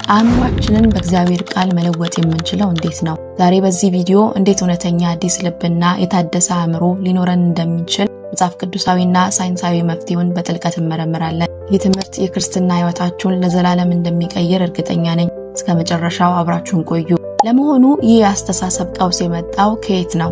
አእምሯችንን በእግዚአብሔር ቃል መለወጥ የምንችለው እንዴት ነው? ዛሬ በዚህ ቪዲዮ እንዴት እውነተኛ አዲስ ልብና የታደሰ አእምሮ ሊኖረን እንደሚችል መጽሐፍ ቅዱሳዊና ሳይንሳዊ መፍትሄውን በጥልቀት እንመረምራለን። ይህ ትምህርት የክርስትና ሕይወታችሁን ለዘላለም እንደሚቀይር እርግጠኛ ነኝ። እስከ መጨረሻው አብራችሁን ቆዩ። ለመሆኑ ይህ አስተሳሰብ ቀውስ የመጣው ከየት ነው?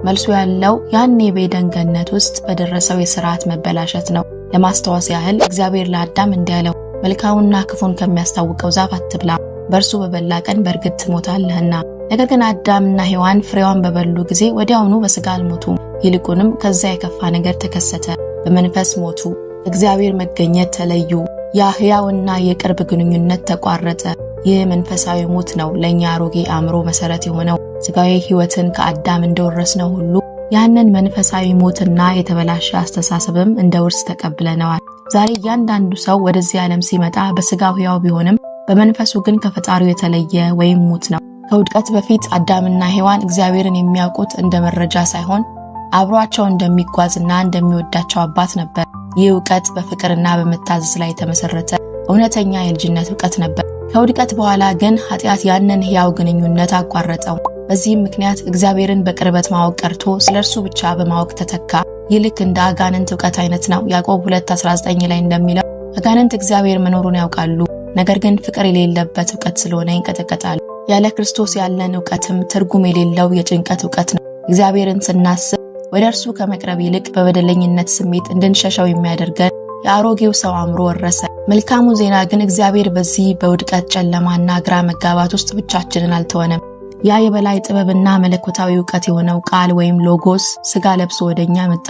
መልሱ ያለው ያኔ በኤደን ገነት ውስጥ በደረሰው የሥርዓት መበላሸት ነው። ለማስተዋወስ ያህል እግዚአብሔር ለአዳም እንዲያለው መልካሙንና ክፉን ከሚያስታውቀው ዛፍ አትብላ፣ በእርሱ በበላ ቀን በእርግጥ ትሞታለህና። ነገር ግን አዳምና ሔዋን ፍሬዋን በበሉ ጊዜ ወዲያውኑ በሥጋ አልሞቱም። ይልቁንም ከዛ የከፋ ነገር ተከሰተ። በመንፈስ ሞቱ፣ እግዚአብሔር መገኘት ተለዩ። ያ ሕያውና የቅርብ ግንኙነት ተቋረጠ። ይህ መንፈሳዊ ሞት ነው ለእኛ አሮጌ አእምሮ መሠረት የሆነው። ሥጋዊ ሕይወትን ከአዳም እንደወረስነው ሁሉ ያንን መንፈሳዊ ሞትና የተበላሸ አስተሳሰብም እንደ ውርስ ተቀብለነዋል። ዛሬ እያንዳንዱ ሰው ወደዚህ ዓለም ሲመጣ በሥጋው ሕያው ቢሆንም በመንፈሱ ግን ከፈጣሪው የተለየ ወይም ሙት ነው። ከውድቀት በፊት አዳምና ሔዋን እግዚአብሔርን የሚያውቁት እንደ መረጃ ሳይሆን አብሯቸው እንደሚጓዝና እንደሚወዳቸው አባት ነበር። ይህ ዕውቀት በፍቅርና በመታዘዝ ላይ የተመሰረተ እውነተኛ የልጅነት ዕውቀት ነበር። ከውድቀት በኋላ ግን ኃጢአት ያንን ሕያው ግንኙነት አቋረጠው። በዚህም ምክንያት እግዚአብሔርን በቅርበት ማወቅ ቀርቶ ስለርሱ ብቻ በማወቅ ተተካ። ይህ ልክ እንደ አጋንንት ዕውቀት አይነት ነው። ያዕቆብ 2:19 ላይ እንደሚለው አጋንንት እግዚአብሔር መኖሩን ያውቃሉ፣ ነገር ግን ፍቅር የሌለበት ዕውቀት ስለሆነ ይንቀጠቀጣሉ። ያለ ክርስቶስ ያለን ዕውቀትም ትርጉም የሌለው የጭንቀት ዕውቀት ነው። እግዚአብሔርን ስናስብ ወደ እርሱ ከመቅረብ ይልቅ በበደለኝነት ስሜት እንድንሸሸው የሚያደርገን የአሮጌው ሰው አእምሮ ወረሰ። መልካሙ ዜና ግን እግዚአብሔር በዚህ በውድቀት ጨለማና ግራ መጋባት ውስጥ ብቻችንን አልተወንም። ያ የበላይ ጥበብና መለኮታዊ ዕውቀት የሆነው ቃል ወይም ሎጎስ ሥጋ ለብሶ ወደኛ መጣ።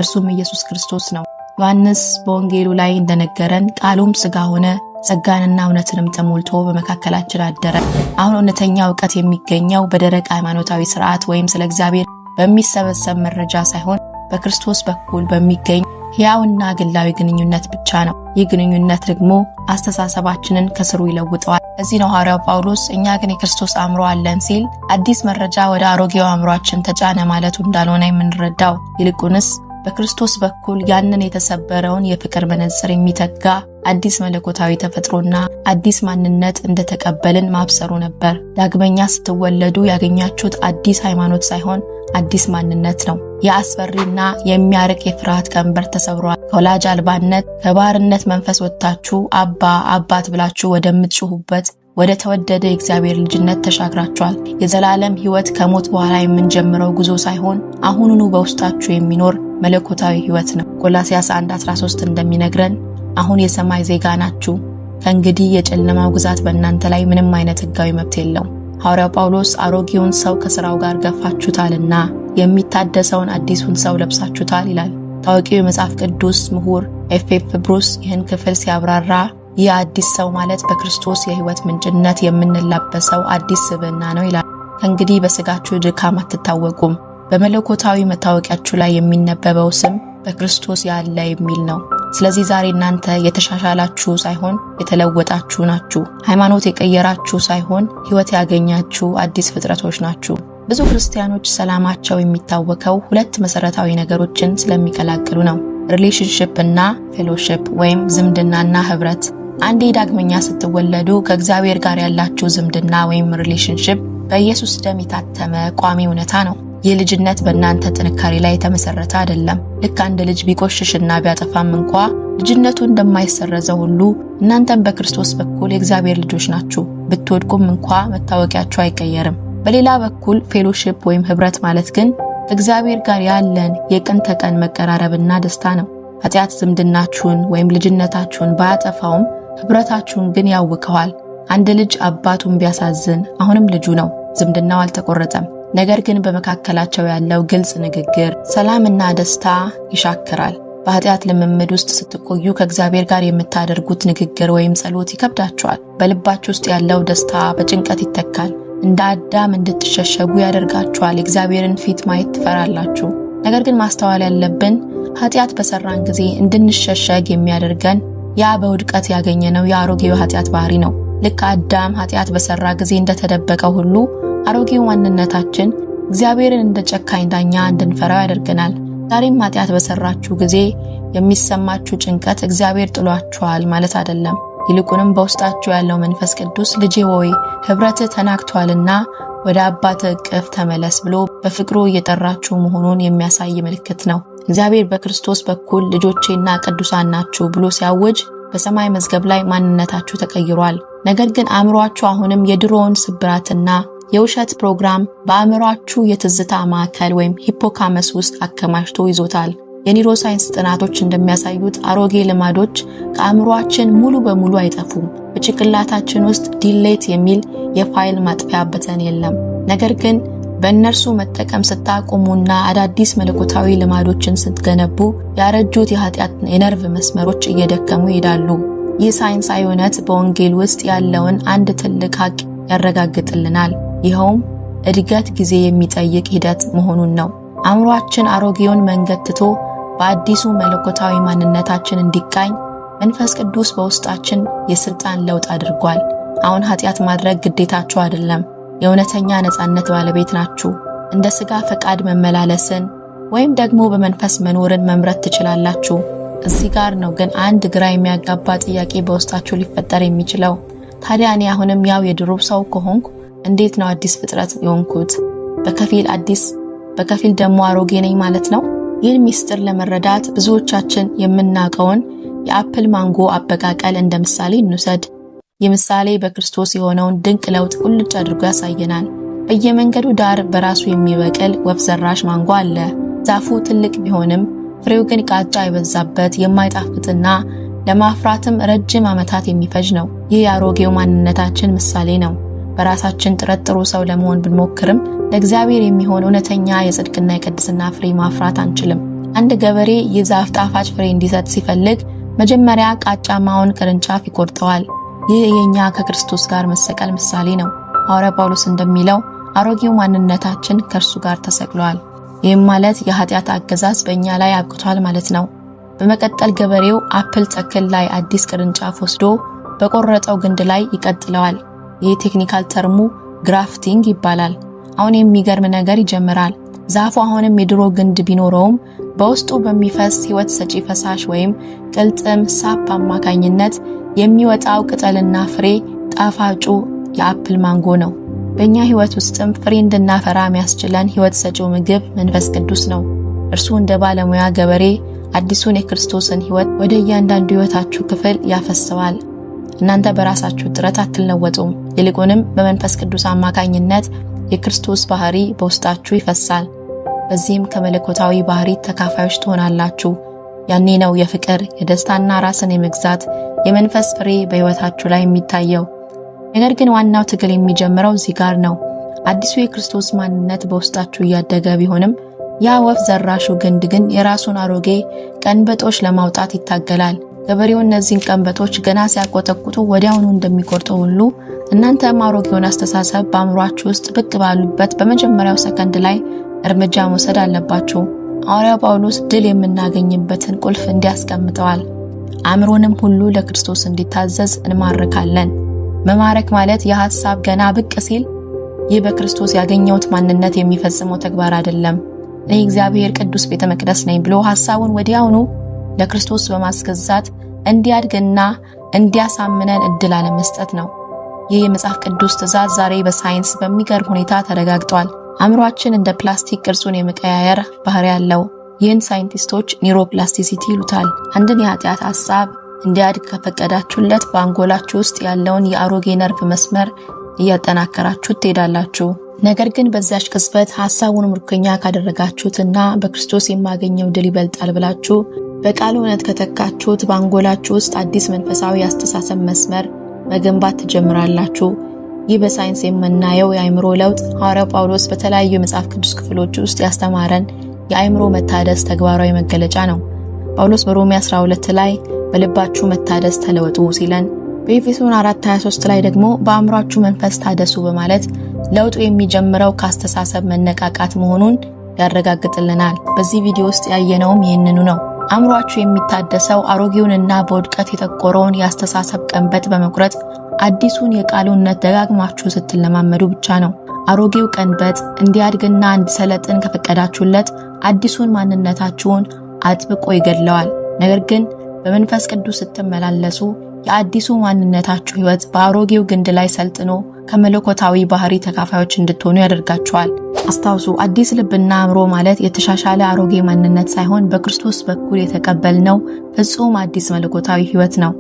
እርሱም ኢየሱስ ክርስቶስ ነው። ዮሐንስ በወንጌሉ ላይ እንደነገረን ቃሉም ሥጋ ሆነ፣ ጸጋንና እውነትንም ተሞልቶ በመካከላችን አደረ። አሁን እውነተኛ ዕውቀት የሚገኘው በደረቅ ሃይማኖታዊ ሥርዓት ወይም ስለ እግዚአብሔር በሚሰበሰብ መረጃ ሳይሆን በክርስቶስ በኩል በሚገኝ ሕያውና ግላዊ ግንኙነት ብቻ ነው። ይህ ግንኙነት ደግሞ አስተሳሰባችንን ከስሩ ይለውጠዋል። እዚህ ነው ሐዋርያው ጳውሎስ እኛ ግን የክርስቶስ አእምሮ አለን ሲል አዲስ መረጃ ወደ አሮጌው አእምሯችን ተጫነ ማለቱ እንዳልሆነ የምንረዳው። ይልቁንስ በክርስቶስ በኩል ያንን የተሰበረውን የፍቅር መነጽር የሚተጋ አዲስ መለኮታዊ ተፈጥሮና አዲስ ማንነት እንደተቀበልን ማብሰሩ ነበር። ዳግመኛ ስትወለዱ ያገኛችሁት አዲስ ሃይማኖት ሳይሆን አዲስ ማንነት ነው። የአስፈሪና የሚያርቅ የፍርሃት ቀንበር ተሰብሯል። ከወላጅ አልባነት ከባርነት መንፈስ ወጥታችሁ አባ አባት ብላችሁ ወደምትጮሁበት ወደ ተወደደ የእግዚአብሔር ልጅነት ተሻግራችኋል። የዘላለም ሕይወት ከሞት በኋላ የምንጀምረው ጉዞ ሳይሆን አሁኑኑ በውስጣችሁ የሚኖር መለኮታዊ ሕይወት ነው። ቆላስይስ 1:13 እንደሚነግረን አሁን የሰማይ ዜጋ ናችሁ፣ ከእንግዲህ የጨለማው ግዛት በእናንተ ላይ ምንም አይነት ሕጋዊ መብት የለውም። ሐዋርያው ጳውሎስ አሮጌውን ሰው ከሥራው ጋር ገፋችሁታልና የሚታደሰውን አዲሱን ሰው ለብሳችሁታል ይላል። ታዋቂው የመጽሐፍ ቅዱስ ምሁር ኤፍ.ኤፍ. ብሩስ ይህን ክፍል ሲያብራራ ይህ አዲስ ሰው ማለት በክርስቶስ የሕይወት ምንጭነት የምንላበሰው አዲስ ስብዕና ነው ይላል። ከእንግዲህ በሥጋችሁ ድካም አትታወቁም። በመለኮታዊ መታወቂያችሁ ላይ የሚነበበው ስም በክርስቶስ ያለ የሚል ነው። ስለዚህ ዛሬ እናንተ የተሻሻላችሁ ሳይሆን የተለወጣችሁ ናችሁ። ሃይማኖት የቀየራችሁ ሳይሆን ሕይወት ያገኛችሁ አዲስ ፍጥረቶች ናችሁ። ብዙ ክርስቲያኖች ሰላማቸው የሚታወቀው ሁለት መሰረታዊ ነገሮችን ስለሚቀላቅሉ ነው። ሪሌሽንሺፕ እና ፌሎሺፕ ወይም ዝምድናና ህብረት። አንዴ ዳግመኛ ስትወለዱ ከእግዚአብሔር ጋር ያላችሁ ዝምድና ወይም ሪሌሽንሺፕ በኢየሱስ ደም የታተመ ቋሚ እውነታ ነው። ይህ ልጅነት በእናንተ ጥንካሬ ላይ የተመሰረተ አይደለም። ልክ አንድ ልጅ ቢቆሽሽና ቢያጠፋም እንኳ ልጅነቱ እንደማይሰረዘው ሁሉ እናንተም በክርስቶስ በኩል የእግዚአብሔር ልጆች ናችሁ። ብትወድቁም እንኳ መታወቂያችሁ አይቀየርም። በሌላ በኩል ፌሎሺፕ ወይም ህብረት ማለት ግን ከእግዚአብሔር ጋር ያለን የቀን ተቀን መቀራረብና ደስታ ነው። ኃጢአት ዝምድናችሁን ወይም ልጅነታችሁን ባያጠፋውም ህብረታችሁን ግን ያውከዋል። አንድ ልጅ አባቱን ቢያሳዝን አሁንም ልጁ ነው፣ ዝምድናው አልተቆረጠም። ነገር ግን በመካከላቸው ያለው ግልጽ ንግግር ሰላምና ደስታ ይሻክራል። በኃጢአት ልምምድ ውስጥ ስትቆዩ ከእግዚአብሔር ጋር የምታደርጉት ንግግር ወይም ጸሎት ይከብዳችኋል። በልባችሁ ውስጥ ያለው ደስታ በጭንቀት ይተካል። እንደ አዳም እንድትሸሸጉ ያደርጋችኋል። የእግዚአብሔርን ፊት ማየት ትፈራላችሁ። ነገር ግን ማስተዋል ያለብን ኃጢአት በሰራን ጊዜ እንድንሸሸግ የሚያደርገን ያ በውድቀት ያገኘነው የአሮጌው ኃጢአት ባህሪ ነው። ልክ አዳም ኃጢአት በሰራ ጊዜ እንደተደበቀው ሁሉ አሮጌው ማንነታችን እግዚአብሔርን እንደ ጨካኝ ዳኛ እንድንፈራው ያደርገናል። ዛሬም ኃጢአት በሰራችሁ ጊዜ የሚሰማችሁ ጭንቀት እግዚአብሔር ጥሏችኋል ማለት አይደለም። ይልቁንም በውስጣችሁ ያለው መንፈስ ቅዱስ ልጄ ሆይ ህብረትህ ተናግቷልና ወደ አባትህ እቅፍ ተመለስ ብሎ በፍቅሩ እየጠራችሁ መሆኑን የሚያሳይ ምልክት ነው። እግዚአብሔር በክርስቶስ በኩል ልጆቼና ቅዱሳን ናችሁ ብሎ ሲያውጅ በሰማይ መዝገብ ላይ ማንነታችሁ ተቀይሯል። ነገር ግን አእምሯችሁ አሁንም የድሮውን ስብራትና የውሸት ፕሮግራም በአእምሯችሁ የትዝታ ማዕከል ወይም ሂፖካመስ ውስጥ አከማችቶ ይዞታል። የኒውሮሳይንስ ጥናቶች እንደሚያሳዩት አሮጌ ልማዶች ከአእምሯችን ሙሉ በሙሉ አይጠፉም። በጭንቅላታችን ውስጥ ዲሌት የሚል የፋይል ማጥፊያ በተን የለም። ነገር ግን በእነርሱ መጠቀም ስታቆሙና አዳዲስ መለኮታዊ ልማዶችን ስትገነቡ ያረጁት የኃጢአት የነርቭ መስመሮች እየደከሙ ይሄዳሉ። ይህ ሳይንሳዊ እውነት በወንጌል ውስጥ ያለውን አንድ ትልቅ ሀቅ ያረጋግጥልናል። ይኸውም እድገት ጊዜ የሚጠይቅ ሂደት መሆኑን ነው። አእምሯችን አሮጌውን መንገድ ትቶ በአዲሱ መለኮታዊ ማንነታችን እንዲቃኝ መንፈስ ቅዱስ በውስጣችን የስልጣን ለውጥ አድርጓል። አሁን ኃጢአት ማድረግ ግዴታችሁ አይደለም። የእውነተኛ ነፃነት ባለቤት ናችሁ። እንደ ሥጋ ፈቃድ መመላለስን ወይም ደግሞ በመንፈስ መኖርን መምረጥ ትችላላችሁ። እዚህ ጋር ነው ግን አንድ ግራ የሚያጋባ ጥያቄ በውስጣችሁ ሊፈጠር የሚችለው። ታዲያ እኔ አሁንም ያው የድሮው ሰው ከሆንኩ እንዴት ነው አዲስ ፍጥረት የሆንኩት? በከፊል አዲስ በከፊል ደግሞ አሮጌ ነኝ ማለት ነው? ይህን ሚስጥር ለመረዳት ብዙዎቻችን የምናውቀውን የአፕል ማንጎ አበቃቀል እንደ ምሳሌ እንውሰድ። ይህ ምሳሌ በክርስቶስ የሆነውን ድንቅ ለውጥ ቁልጭ አድርጎ ያሳየናል። በየመንገዱ ዳር በራሱ የሚበቅል ወፍ ዘራሽ ማንጎ አለ። ዛፉ ትልቅ ቢሆንም ፍሬው ግን ቃጫ የበዛበት የማይጣፍጥና ለማፍራትም ረጅም ዓመታት የሚፈጅ ነው። ይህ የአሮጌው ማንነታችን ምሳሌ ነው። በራሳችን ጥረት ጥሩ ሰው ለመሆን ብንሞክርም ለእግዚአብሔር የሚሆን እውነተኛ የጽድቅና የቅድስና ፍሬ ማፍራት አንችልም። አንድ ገበሬ የዛፍ ጣፋጭ ፍሬ እንዲሰጥ ሲፈልግ መጀመሪያ ቃጫማውን ቅርንጫፍ ይቆርጠዋል። ይህ የኛ ከክርስቶስ ጋር መሰቀል ምሳሌ ነው። ሐዋርያ ጳውሎስ እንደሚለው አሮጌው ማንነታችን ከእርሱ ጋር ተሰቅሏል። ይህም ማለት የኃጢአት አገዛዝ በእኛ ላይ አብቅቷል ማለት ነው። በመቀጠል ገበሬው አፕል ተክል ላይ አዲስ ቅርንጫፍ ወስዶ በቆረጠው ግንድ ላይ ይቀጥለዋል። ይህ ቴክኒካል ተርሙ ግራፍቲንግ ይባላል። አሁን የሚገርም ነገር ይጀምራል። ዛፉ አሁንም የድሮ ግንድ ቢኖረውም በውስጡ በሚፈስ ሕይወት ሰጪ ፈሳሽ ወይም ቅልጥም ሳፕ አማካኝነት የሚወጣው ቅጠልና ፍሬ ጣፋጩ የአፕል ማንጎ ነው። በእኛ ሕይወት ውስጥም ፍሬ እንድናፈራ የሚያስችለን ሕይወት ሰጪው ምግብ መንፈስ ቅዱስ ነው። እርሱ እንደ ባለሙያ ገበሬ አዲሱን የክርስቶስን ሕይወት ወደ እያንዳንዱ ሕይወታችሁ ክፍል ያፈሰዋል። እናንተ በራሳችሁ ጥረት አትለወጡም። ይልቁንም በመንፈስ ቅዱስ አማካኝነት የክርስቶስ ባህሪ በውስጣችሁ ይፈሳል። በዚህም ከመለኮታዊ ባህሪ ተካፋዮች ትሆናላችሁ። ያኔ ነው የፍቅር፣ የደስታና ራስን የመግዛት የመንፈስ ፍሬ በሕይወታችሁ ላይ የሚታየው። ነገር ግን ዋናው ትግል የሚጀምረው እዚህ ጋር ነው። አዲሱ የክርስቶስ ማንነት በውስጣችሁ እያደገ ቢሆንም ያ ወፍ ዘራሹ ግንድ ግን የራሱን አሮጌ ቀንበጦች ለማውጣት ይታገላል። ገበሬው እነዚህን ቀንበጦች ገና ሲያቆጠቁጡ ወዲያውኑ እንደሚቆርጠው ሁሉ እናንተም አሮጌውን አስተሳሰብ በአእምሯችሁ ውስጥ ብቅ ባሉበት በመጀመሪያው ሰከንድ ላይ እርምጃ መውሰድ አለባችሁ። ሐዋርያው ጳውሎስ ድል የምናገኝበትን ቁልፍ እንዲያስቀምጠዋል። አእምሮንም ሁሉ ለክርስቶስ እንዲታዘዝ እንማርካለን። መማረክ ማለት የሐሳብ ገና ብቅ ሲል ይህ በክርስቶስ ያገኘውት ማንነት የሚፈጽመው ተግባር አይደለም። እኔ እግዚአብሔር ቅዱስ ቤተ መቅደስ ነኝ ብሎ ሐሳቡን ወዲያውኑ ለክርስቶስ በማስገዛት እንዲያድግና እንዲያሳምነን እድል አለመስጠት ነው። ይህ የመጽሐፍ ቅዱስ ትእዛዝ ዛሬ በሳይንስ በሚገርም ሁኔታ ተረጋግጧል። አእምሯችን እንደ ፕላስቲክ ቅርጹን የመቀያየር ባህሪ ያለው። ይህን ሳይንቲስቶች ኒውሮፕላስቲሲቲ ይሉታል። አንድን የኃጢአት ሐሳብ እንዲያድግ ከፈቀዳችሁለት በአንጎላችሁ ውስጥ ያለውን የአሮጌ ነርቭ መስመር እያጠናከራችሁ ትሄዳላችሁ። ነገር ግን በዛች ቅጽበት ሐሳቡን ምርኮኛ ካደረጋችሁትና በክርስቶስ የማገኘው ድል ይበልጣል ብላችሁ በቃሉ እውነት ከተካችሁት በአንጎላችሁ ውስጥ አዲስ መንፈሳዊ አስተሳሰብ መስመር መገንባት ትጀምራላችሁ። ይህ በሳይንስ የምናየው የአእምሮ ለውጥ ሐዋርያው ጳውሎስ በተለያዩ የመጽሐፍ ቅዱስ ክፍሎች ውስጥ ያስተማረን የአእምሮ መታደስ ተግባራዊ መገለጫ ነው። ጳውሎስ በሮሜ 12 ላይ በልባችሁ መታደስ ተለወጡ ሲለን፣ በኤፌሶን 4:23 ላይ ደግሞ በአእምሯችሁ መንፈስ ታደሱ በማለት ለውጡ የሚጀምረው ከአስተሳሰብ መነቃቃት መሆኑን ያረጋግጥልናል። በዚህ ቪዲዮ ውስጥ ያየነውም ይህንኑ ነው። አእምሯችሁ የሚታደሰው አሮጌውንና በውድቀት የጠቆረውን የአስተሳሰብ ቀንበጥ በመቁረጥ አዲሱን የቃሉነት ደጋግማችሁ ስትለማመዱ ብቻ ነው። አሮጌው ቀንበጥ እንዲያድግና እንዲሰለጥን ከፈቀዳችሁለት አዲሱን ማንነታችሁን አጥብቆ ይገድለዋል። ነገር ግን በመንፈስ ቅዱስ ስትመላለሱ የአዲሱ ማንነታችሁ ህይወት በአሮጌው ግንድ ላይ ሰልጥኖ ከመለኮታዊ ባህሪ ተካፋዮች እንድትሆኑ ያደርጋችኋል። አስታውሱ፣ አዲስ ልብና አእምሮ ማለት የተሻሻለ አሮጌ ማንነት ሳይሆን በክርስቶስ በኩል የተቀበልነው ፍጹም አዲስ መለኮታዊ ህይወት ነው።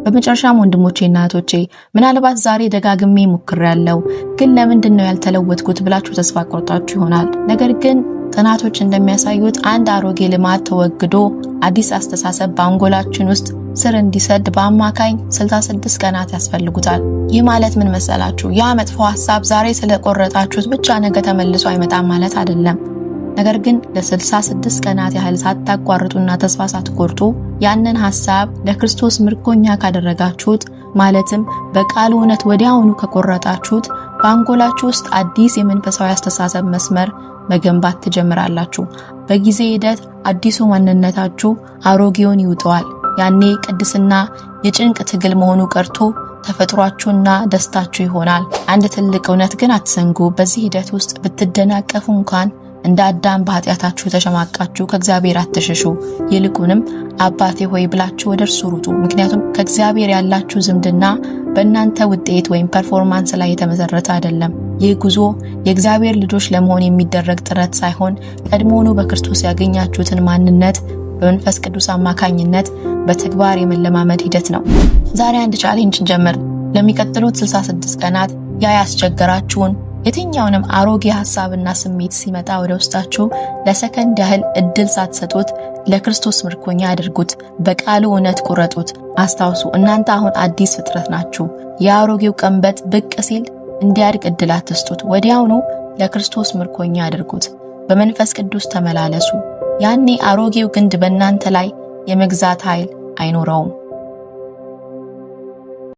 በመጨረሻም ወንድሞቼና እህቶቼ ምናልባት ዛሬ ደጋግሜ ሞክሬያለሁ ግን ለምንድነው ያልተለወጥኩት ብላችሁ ተስፋ ቆርጣችሁ ይሆናል። ነገር ግን ጥናቶች እንደሚያሳዩት አንድ አሮጌ ልማድ ተወግዶ አዲስ አስተሳሰብ በአንጎላችን ውስጥ ስር እንዲሰድ በአማካኝ 66 ቀናት ያስፈልጉታል። ይህ ማለት ምን መሰላችሁ? ያ መጥፎ ሐሳብ ዛሬ ስለቆረጣችሁት ብቻ ነገ ተመልሶ አይመጣም ማለት አይደለም። ነገር ግን ለ66 ቀናት ያህል ሳታቋርጡና ተስፋ ሳትቆርጡ ያንን ሐሳብ ለክርስቶስ ምርኮኛ ካደረጋችሁት ማለትም በቃሉ እውነት ወዲያውኑ ከቆረጣችሁት በአንጎላችሁ ውስጥ አዲስ የመንፈሳዊ አስተሳሰብ መስመር መገንባት ትጀምራላችሁ። በጊዜ ሂደት አዲሱ ማንነታችሁ አሮጌውን ይውጠዋል። ያኔ ቅድስና የጭንቅ ትግል መሆኑ ቀርቶ ተፈጥሯችሁና ደስታችሁ ይሆናል። አንድ ትልቅ እውነት ግን አትዘንጉ። በዚህ ሂደት ውስጥ ብትደናቀፉ እንኳን እንደ አዳም በኃጢአታችሁ ተሸማቃችሁ ከእግዚአብሔር አትሸሹ። ይልቁንም አባቴ ሆይ ብላችሁ ወደ እርሱ ሩጡ። ምክንያቱም ከእግዚአብሔር ያላችሁ ዝምድና በእናንተ ውጤት ወይም ፐርፎርማንስ ላይ የተመሰረተ አይደለም። ይህ ጉዞ የእግዚአብሔር ልጆች ለመሆን የሚደረግ ጥረት ሳይሆን ቀድሞውኑ በክርስቶስ ያገኛችሁትን ማንነት በመንፈስ ቅዱስ አማካኝነት በተግባር የመለማመድ ሂደት ነው። ዛሬ አንድ ቻሌንጅ እንጀምር። ለሚቀጥሉት 66 ቀናት ያስቸገራችሁን የትኛውንም አሮጌ ሐሳብና ስሜት ሲመጣ ወደ ውስጣችሁ ለሰከንድ ያህል እድል ሳትሰጡት ለክርስቶስ ምርኮኛ አድርጉት። በቃሉ እውነት ቁረጡት። አስታውሱ፣ እናንተ አሁን አዲስ ፍጥረት ናችሁ። የአሮጌው ቀንበጥ ብቅ ሲል እንዲያድግ እድል አትስጡት። ወዲያውኑ ለክርስቶስ ምርኮኛ አድርጉት። በመንፈስ ቅዱስ ተመላለሱ። ያኔ አሮጌው ግንድ በእናንተ ላይ የመግዛት ኃይል አይኖረውም።